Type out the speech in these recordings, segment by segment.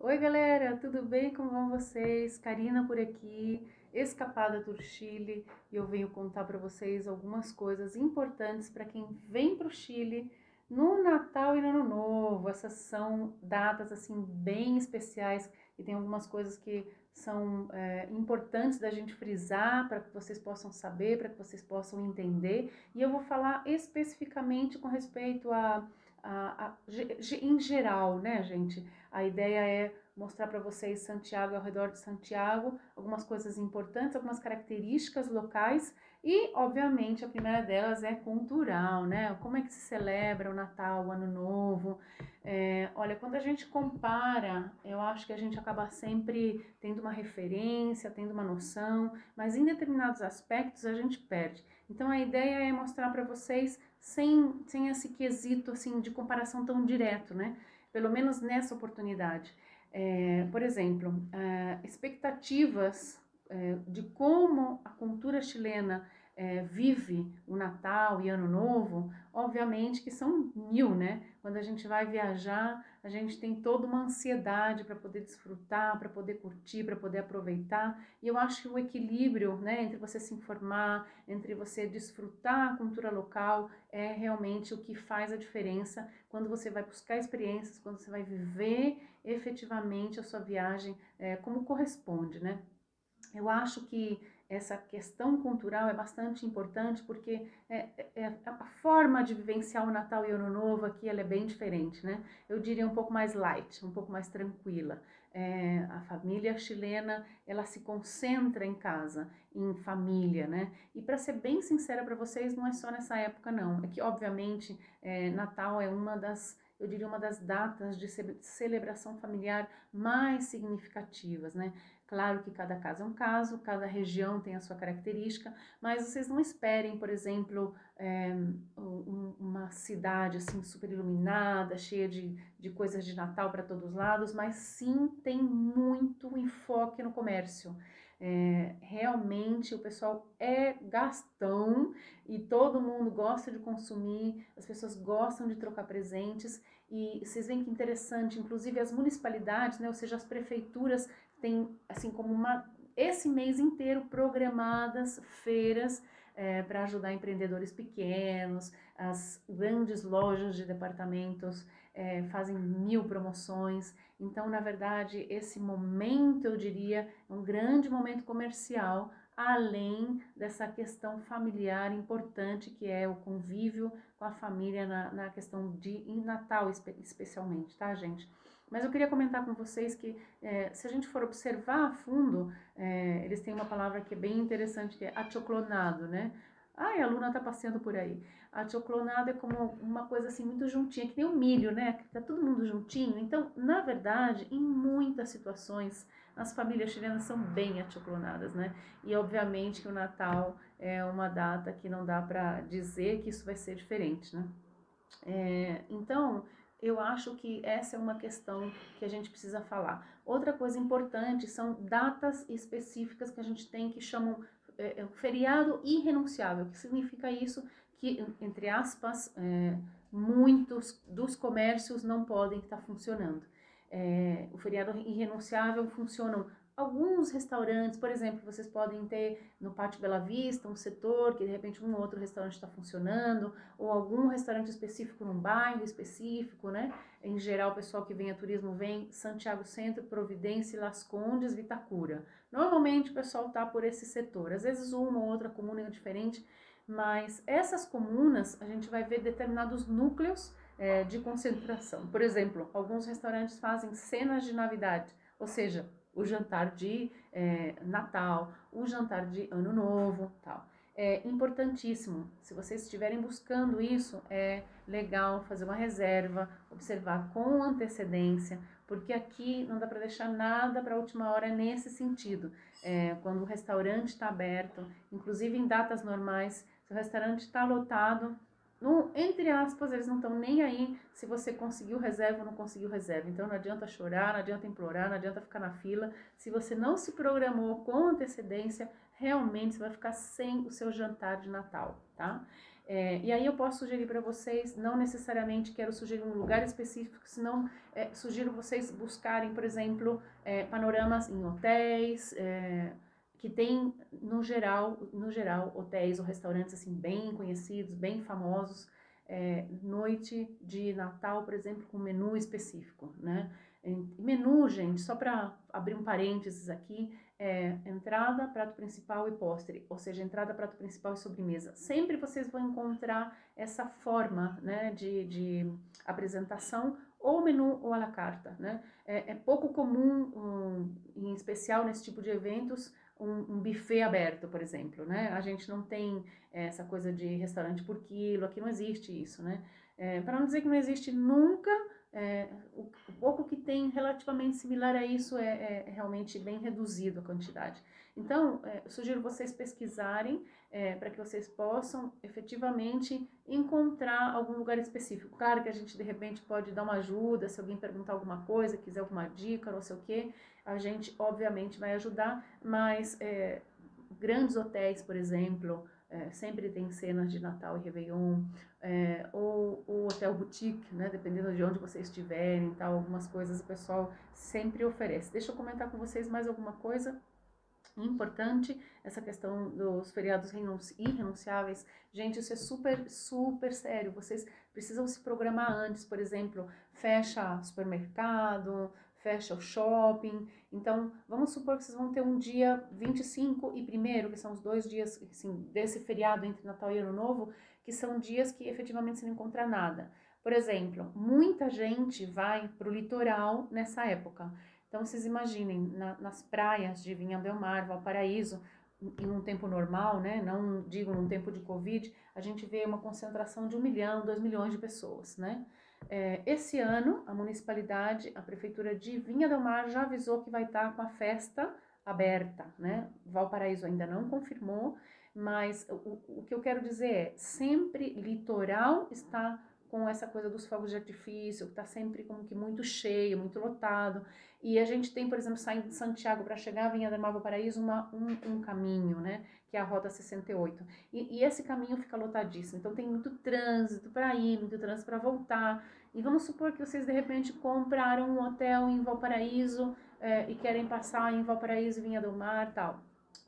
Oi galera, tudo bem? Como vão vocês? Karina por aqui, escapada do Chile, e eu venho contar para vocês algumas coisas importantes para quem vem para o Chile no Natal e no Ano Novo. Essas são datas assim bem especiais e tem algumas coisas que são importantes da gente frisar para que vocês possam saber, para que vocês possam entender. E eu vou falar especificamente com respeito em geral, né, gente? A ideia é mostrar para vocês Santiago, ao redor de Santiago, algumas coisas importantes, algumas características locais e, obviamente, a primeira delas é cultural, né? Como é que se celebra o Natal, o Ano Novo? Olha, quando a gente compara, eu acho que a gente acaba sempre tendo uma referência, tendo uma noção, mas em determinados aspectos a gente perde. Então a ideia é mostrar para vocês sem esse quesito assim de comparação tão direto, né? Pelo menos nessa oportunidade. Por exemplo, expectativas de como a cultura chilena vive o Natal e Ano Novo, obviamente que são mil, né? Quando a gente vai viajar, a gente tem toda uma ansiedade para poder desfrutar, para poder curtir, para poder aproveitar. E eu acho que o equilíbrio, né, entre você se informar, entre você desfrutar a cultura local, é realmente o que faz a diferença quando você vai buscar experiências, quando você vai viver efetivamente a sua viagem como corresponde, né? Eu acho que essa questão cultural é bastante importante porque a forma de vivenciar o Natal e o Ano Novo aqui ela é bem diferente, né? Eu diria um pouco mais light, um pouco mais tranquila. A família chilena ela se concentra em casa, em família, né? E para ser bem sincera para vocês, não é só nessa época não. É que obviamente Natal é uma das eu diria uma das datas de celebração familiar mais significativas, né? Claro que cada caso é um caso, cada região tem a sua característica, mas vocês não esperem, por exemplo, uma cidade assim super iluminada, cheia de coisas de Natal para todos os lados, mas sim tem muito enfoque no comércio. Realmente o pessoal é gastão e todo mundo gosta de consumir, as pessoas gostam de trocar presentes e vocês veem que interessante, inclusive as municipalidades, né, ou seja, as prefeituras tem assim como esse mês inteiro programadas feiras para ajudar empreendedores pequenos, as grandes lojas de departamentos fazem mil promoções. Então, na verdade, esse momento, eu diria, é um grande momento comercial, além dessa questão familiar importante que é o convívio com a família na questão de em Natal especialmente, tá, gente? Mas eu queria comentar com vocês que se a gente for observar a fundo, eles têm uma palavra que é bem interessante, que é achoclonado, né? Ai, a Luna tá passeando por aí. Achoclonado é como uma coisa assim muito juntinha, que nem o milho, né? Que tá todo mundo juntinho. Então, na verdade, em muitas situações, as famílias chilenas são bem achoclonadas, né? E obviamente que o Natal é uma data que não dá para dizer que isso vai ser diferente, né? Então, eu acho que essa é uma questão que a gente precisa falar. Outra coisa importante são datas específicas que a gente tem que chamam feriado irrenunciável. O que significa isso? Que, entre aspas, muitos dos comércios não podem estar funcionando. O feriado irrenunciável funcionam alguns restaurantes, por exemplo, vocês podem ter no Pátio Bela Vista um setor que de repente um ou outro restaurante está funcionando, ou algum restaurante específico num bairro específico, né? Em geral, o pessoal que vem a turismo vem Santiago Centro, Providência, Las Condes, Vitacura. Normalmente o pessoal tá por esse setor, às vezes uma ou outra comuna é diferente, mas essas comunas a gente vai ver determinados núcleos de concentração. Por exemplo, alguns restaurantes fazem cenas de Navidade, ou seja, o jantar de Natal, o jantar de Ano Novo, tal. É importantíssimo. Se vocês estiverem buscando isso, é legal fazer uma reserva, observar com antecedência, porque aqui não dá para deixar nada para a última hora nesse sentido. Quando o restaurante está aberto, inclusive em datas normais, se o restaurante está lotado, entre aspas, eles não estão nem aí se você conseguiu reserva ou não conseguiu reserva. Então não adianta chorar, não adianta implorar, não adianta ficar na fila. Se você não se programou com antecedência, realmente você vai ficar sem o seu jantar de Natal, tá? E aí eu posso sugerir para vocês, não necessariamente quero sugerir um lugar específico, senão sugiro vocês buscarem, por exemplo, panoramas em hotéis, que tem, no geral, hotéis ou restaurantes assim bem conhecidos, bem famosos, noite de Natal, por exemplo, com menu específico, né? Menu, gente, só para abrir um parênteses aqui, entrada, prato principal e postre, ou seja, entrada, prato principal e sobremesa. Sempre vocês vão encontrar essa forma, né, de apresentação, ou menu ou à la carte, né? É pouco comum, em especial nesse tipo de eventos, um buffet aberto, por exemplo, né? A gente não tem essa coisa de restaurante por quilo, aqui não existe isso, né? Para não dizer que não existe nunca, o pouco que tem relativamente similar a isso é realmente bem reduzido a quantidade. Então, sugiro vocês pesquisarem para que vocês possam efetivamente encontrar algum lugar específico. Claro que a gente de repente pode dar uma ajuda, se alguém perguntar alguma coisa, quiser alguma dica, não sei o que, a gente obviamente vai ajudar, mas grandes hotéis, por exemplo, sempre tem cenas de Natal e Réveillon, ou hotel boutique, né, dependendo de onde vocês estiverem, tal, algumas coisas o pessoal sempre oferece. Deixa eu comentar com vocês mais alguma coisa importante, essa questão dos feriados irrenunciáveis. Gente, isso é super, super sério. Vocês precisam se programar antes, por exemplo, fecha supermercado, fecha o shopping. Então, vamos supor que vocês vão ter um dia 25 e 1º, que são os 2 dias assim, desse feriado entre Natal e Ano Novo, que são dias que efetivamente você não encontra nada. Por exemplo, muita gente vai para o litoral nessa época. Então, vocês imaginem, nas praias de Vinha del Mar, Valparaíso, em um tempo normal, né, não digo num tempo de Covid, a gente vê uma concentração de 1 milhão, 2 milhões de pessoas, né? Esse ano, a municipalidade, a prefeitura de Vinha del Mar já avisou que vai estar com a festa aberta, né? Valparaíso ainda não confirmou, mas o que eu quero dizer é, sempre litoral está com essa coisa dos fogos de artifício, que está sempre como que muito cheio, muito lotado. E a gente tem, por exemplo, saindo de Santiago para chegar a Vinha del Mar Valparaíso, um caminho, né? Que é a Rota 68. E esse caminho fica lotadíssimo. Então tem muito trânsito para ir, muito trânsito para voltar. E vamos supor que vocês, de repente, compraram um hotel em Valparaíso e querem passar em Valparaíso, Vinha del Mar e tal.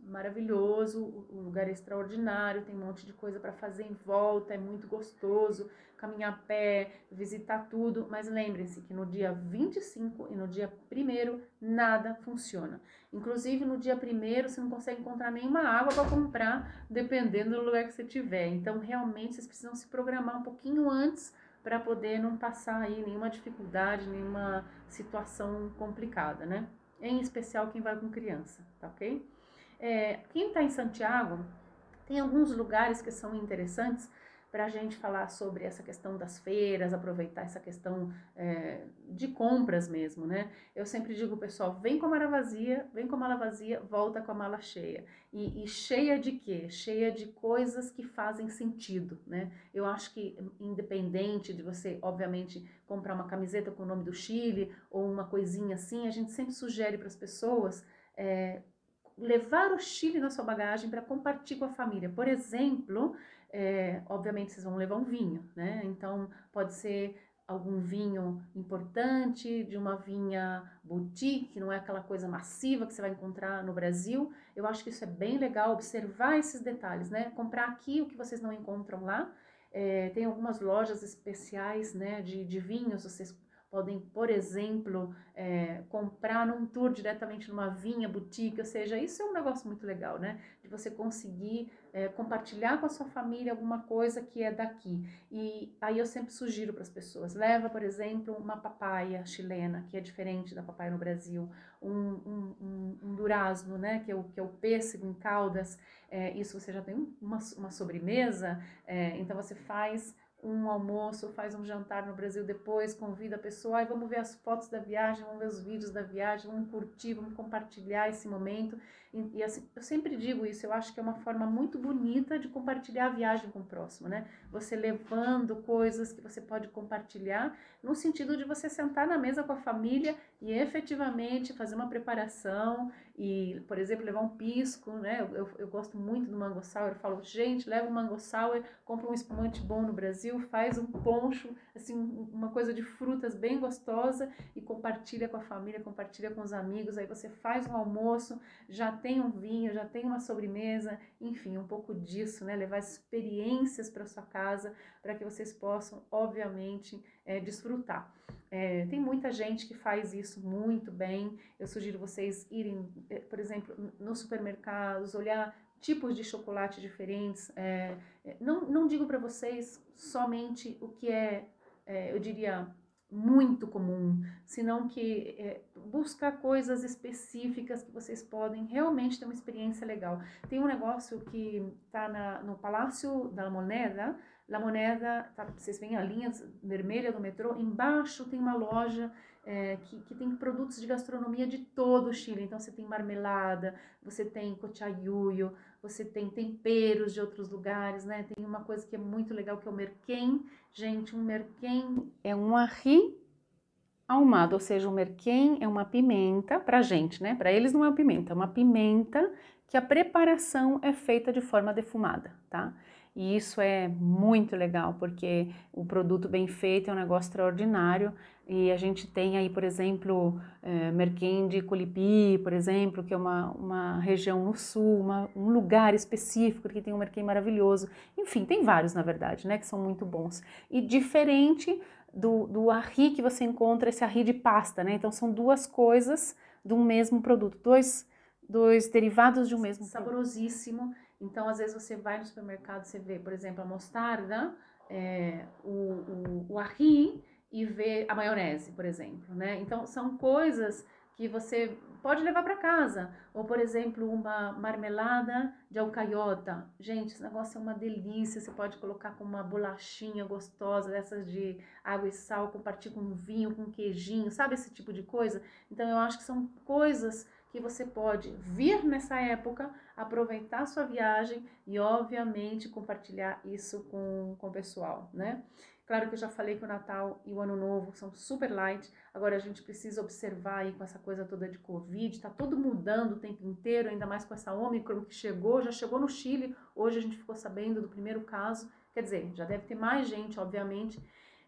Maravilhoso, o lugar é extraordinário, tem um monte de coisa para fazer em volta, é muito gostoso, caminhar a pé, visitar tudo, mas lembrem-se que no dia 25 e no dia 1º nada funciona. Inclusive no dia 1º você não consegue encontrar nenhuma água para comprar, dependendo do lugar que você tiver. Então realmente vocês precisam se programar um pouquinho antes para poder não passar aí nenhuma dificuldade, nenhuma situação complicada, né? Em especial quem vai com criança, tá ok? Quem está em Santiago, tem alguns lugares que são interessantes para a gente falar sobre essa questão das feiras, aproveitar essa questão de compras mesmo, né? Eu sempre digo, pessoal, vem com a mala vazia, volta com a mala cheia. E cheia de quê? Cheia de coisas que fazem sentido, né? Eu acho que independente de você, obviamente, comprar uma camiseta com o nome do Chile ou uma coisinha assim, a gente sempre sugere para as pessoas levar o Chile na sua bagagem para compartilhar com a família. Por exemplo, obviamente vocês vão levar um vinho, né? Então pode ser algum vinho importante, de uma vinha boutique, não é aquela coisa massiva que você vai encontrar no Brasil. Eu acho que isso é bem legal, observar esses detalhes, né? Comprar aqui o que vocês não encontram lá. Tem algumas lojas especiais, né, de vinhos, vocês podem, por exemplo, comprar num tour diretamente numa vinha, boutique, ou seja, isso é um negócio muito legal, né? De você conseguir compartilhar com a sua família alguma coisa que é daqui. E aí eu sempre sugiro para as pessoas, leva, por exemplo, uma papaya chilena, que é diferente da papaya no Brasil, um durazno, né? Que é o pêssego em caldas, isso você já tem uma sobremesa, então você faz um almoço, faz um jantar no Brasil depois, convida a pessoa, ai, vamos ver as fotos da viagem, vamos ver os vídeos da viagem, vamos curtir, vamos compartilhar esse momento. E assim, eu sempre digo isso, eu acho que é uma forma muito bonita de compartilhar a viagem com o próximo, né? Você levando coisas que você pode compartilhar, no sentido de você sentar na mesa com a família e efetivamente fazer uma preparação e, por exemplo, levar um pisco, né? Eu gosto muito do mango sour, eu falo, gente, leva um mango sour, compra um espumante bom no Brasil, faz um poncho, assim, uma coisa de frutas bem gostosa e compartilha com a família, compartilha com os amigos, aí você faz um almoço, já tem um vinho, já tem uma sobremesa, enfim, um pouco disso, né? Levar experiências para sua casa, para que vocês possam, obviamente, desfrutar. Tem muita gente que faz isso muito bem. Eu sugiro vocês irem, por exemplo, nos supermercados, olhar tipos de chocolate diferentes. Não digo para vocês somente o que eu diria, muito comum, senão que buscar coisas específicas que vocês podem realmente ter uma experiência legal. Tem um negócio que está no Palácio da Moneda. La Moneda, tá, vocês veem a linha vermelha do metrô, embaixo tem uma loja que tem produtos de gastronomia de todo o Chile. Então você tem marmelada, você tem cochayuyo, você tem temperos de outros lugares, né? Tem uma coisa que é muito legal que é o merquém. Gente, um merquém é um ají ahumado, ou seja, o merquém é uma pimenta pra gente, né? Para eles não é uma pimenta, é uma pimenta que a preparação é feita de forma defumada, tá? E isso é muito legal, porque o produto bem feito é um negócio extraordinário. E a gente tem aí, por exemplo, Merquém de Colipi, por exemplo, que é uma região no sul, um lugar específico que tem um merquém maravilhoso. Enfim, tem vários, na verdade, né, que são muito bons. E diferente do ají que você encontra, esse ají de pasta, né? Então são duas coisas de um mesmo produto, dois derivados de um mesmo produto. Saborosíssimo. Então, às vezes você vai no supermercado, você vê, por exemplo, a mostarda, o ají e vê a maionese, por exemplo, né? Então, são coisas que você pode levar para casa. Ou, por exemplo, uma marmelada de alcaiota. Gente, esse negócio é uma delícia. Você pode colocar com uma bolachinha gostosa, dessas de água e sal, compartilhar com vinho, com queijinho, sabe esse tipo de coisa? Então, eu acho que são coisas que você pode vir nessa época, aproveitar a sua viagem e, obviamente, compartilhar isso com o pessoal, né? Claro que eu já falei que o Natal e o Ano Novo são super light, agora a gente precisa observar aí com essa coisa toda de Covid, tá tudo mudando o tempo inteiro, ainda mais com essa Omicron que já chegou no Chile, hoje a gente ficou sabendo do primeiro caso, quer dizer, já deve ter mais gente, obviamente,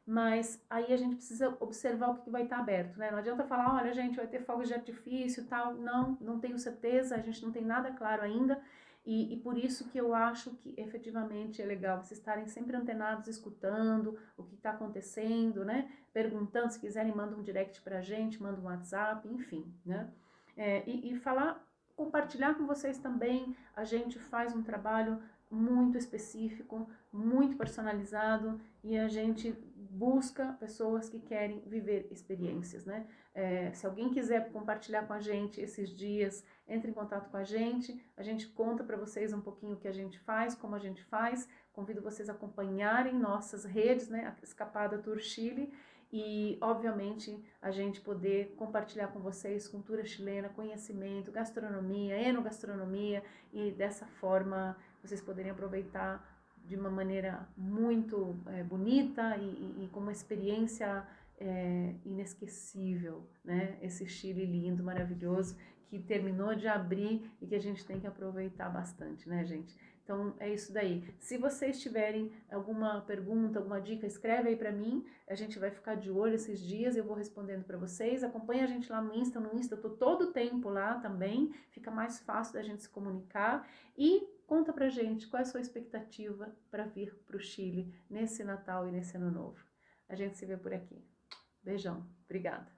mas aí a gente precisa observar o que vai estar aberto, né? Não adianta falar, olha, gente, vai ter fogos de artifício e tal, não tenho certeza, a gente não tem nada claro ainda, e por isso que eu acho que efetivamente é legal vocês estarem sempre antenados, escutando o que está acontecendo, né? Perguntando, se quiserem, manda um direct pra gente, manda um WhatsApp, enfim, né? E falar, compartilhar com vocês também, a gente faz um trabalho muito específico, muito personalizado, e a gente busca pessoas que querem viver experiências, né? Se alguém quiser compartilhar com a gente esses dias, entre em contato com a gente conta para vocês um pouquinho o que a gente faz, como a gente faz, convido vocês a acompanharem nossas redes, né? A Escapada Tour Chile, e obviamente a gente poder compartilhar com vocês cultura chilena, conhecimento, gastronomia, enogastronomia, e dessa forma vocês poderem aproveitar de uma maneira muito bonita e com uma experiência inesquecível, né? Esse Chile lindo, maravilhoso, que terminou de abrir e que a gente tem que aproveitar bastante, né, gente? Então, é isso daí. Se vocês tiverem alguma pergunta, alguma dica, escreve aí pra mim. A gente vai ficar de olho esses dias, eu vou respondendo pra vocês. Acompanha a gente lá no Insta. No Insta eu tô todo o tempo lá também. Fica mais fácil da gente se comunicar. E conta pra gente qual é a sua expectativa para vir pro Chile nesse Natal e nesse Ano Novo. A gente se vê por aqui. Beijão. Obrigada.